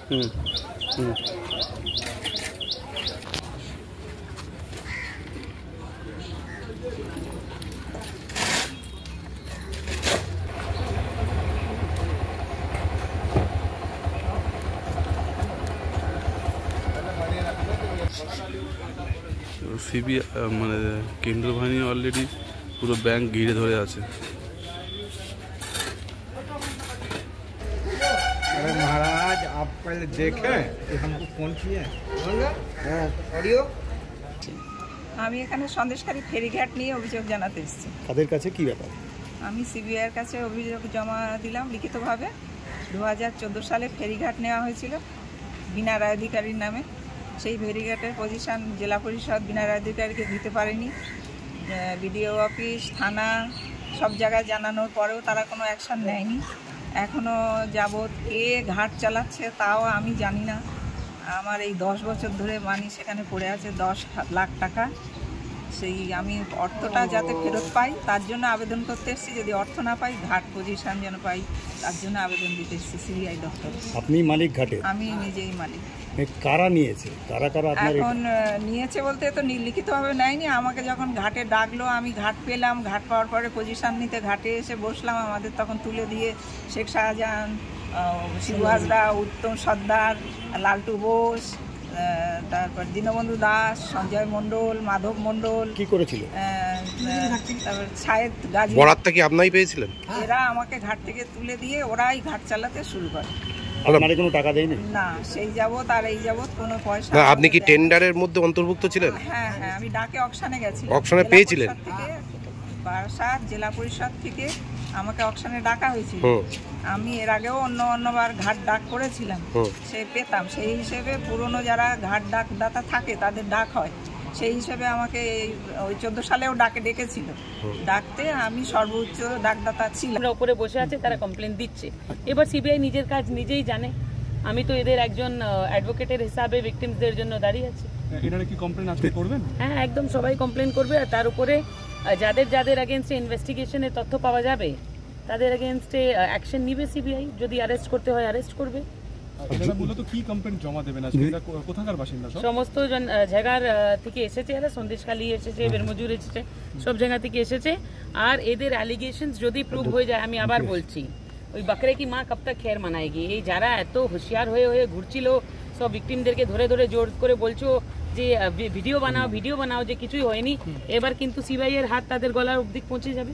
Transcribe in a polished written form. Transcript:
CBI মানে কেন্দ্র বাহিনী অলরেডি পুরো ব্যাংক ঘিরে ধরে আছে। अरे महाराज आप पहले देखें कि हमको कौन किए ऑडियो। আমি এখানে সন্দেশখালী ফেরিঘাট নিয়ে অভিযোগ জানাতে এসেছি। তাদের কাছে কি ব্যাপার? আমি সিবিআইয়ের কাছে অভিযোগ জমা দিলাম লিখিতভাবে। 2014 সালে ফেরিঘাট নেওয়া হয়েছিল বিনা রায়াধিকারীর নামে। সেই ফেরিঘাটের পজিশন জেলা পরিষদ বিনা রায়াধিকারীকে দিতে পারেনি। বিডিও অফিস, থানা সব জায়গায় জানানোর পরেও তারা কোনো অ্যাকশন নেয়নি। এখনও যাবৎ কে ঘাট চালাচ্ছে তাও আমি জানি না। আমার এই 10 বছর ধরে মানি সেখানে পড়ে আছে 10 লাখ টাকা। সেই আমি অর্থটা যাতে ফেরত পাই তার জন্য আবেদন করতে এসেছি। যদি অর্থ না পাই ঘাট পজিশন যেন পাই তার জন্য আবেদন দিতে এসেছি সিবিআই দপ্তরে। আপনি মালিক ঘাটে? আমি নিজেই মালিক। কারা নিয়েছে? কারা কারা এখন নিয়েছে বলতে তো লিখিতভাবে নেয়নি। আমাকে যখন ঘাটে ডাকলো আমি ঘাট পেলাম। ঘাট পাওয়ার পরে পজিশন নিতে ঘাটে এসে বসলাম। আমাদের তখন তুলে দিয়ে শেখ শাহজাহান, শিবু হাজরা, উত্তম সর্দার, লালটু বোস, তারপর দীনবন্ধু দাস, সঞ্জয় মণ্ডল, মাধব মণ্ডল কি করেছিল, তারপর সায়েদ গাজী, বরাতটা কি আপনাই পেয়েছিলেন? এরা আমাকে ঘাট থেকে তুলে দিয়ে ওরাই ঘাট চালাতে শুরু করে। আপনারে কোনো টাকা দেয়নি? না, সেই যাবত আর এই যাবত কোনো পয়সা। না, আপনি কি টেন্ডারের মধ্যে অন্তর্ভুক্ত ছিলেন? হ্যাঁ হ্যাঁ, আমি ডাকে অকশনে গেছি। অকশনে পেয়েছিলেন? বারাসাত জেলা পরিষদ থেকে আমাকে অকশনে ডাকা হয়েছিল। আমি এর আগেও অন্যবার ঘাট ডাক করেছিলাম, সে পেতাম। সেই হিসেবে পুরনো যারা ঘাট ডাকদাতা থাকে তাদের ডাক হয়, সেই হিসেবে আমাকে ওই 14 সালেও ডাকে ডেকেছিল। ডাকতে আমি সর্বোচ্চ ডাকদাতা ছিলাম। উপরে বসে আছে, তারা কমপ্লেন দিচ্ছে। এবার সিবিআই নিজের কাজ নিজেই জানে। আমি তো এদের একজন অ্যাডভোকেটের হিসাবে ভিকটিমসদের জন্য দাঁড়িয়ে আছি। এনারা কি কমপ্লেন আজকে করবেন? হ্যাঁ, একদম সবাই কমপ্লেন করবে। আর তার উপরে যাদের এগেনস্টে ইনভেস্টিগেশনের তথ্য পাওয়া যাবে তাদের এগেনস্টে অ্যাকশন নিবে সিবিআই। যদি অ্যারেস্ট করতে হয় অ্যারেস্ট করবে। এনারা মূলত কি কমপ্লেন জমা দেবেন আজকে? এটা কোথাকার বাসিন্দা? সমস্ত জায়গার থেকে এসেছে, এরা সন্দেশখালী এসেছে, বেরমজুর এসেছে, সব জায়গা থেকে এসেছে। আর এদের অ্যালিগেশনস যদি প্রুভ হয়ে যায়, আমি আবার বলছি, ওই বাকরে কি মা কব তক খের মানায়গি। এই যারা এত হুঁশিয়ার হয়ে ঘুরছিল, সব ভিকটিমদেরকে ধরে ধরে জোর করে বলছো যে ভিডিও বানাও যে কিছুই হয়নি, এবার কিন্তু সিবিআই এর হাত তাদের গলার অবধি পৌঁছে যাবে।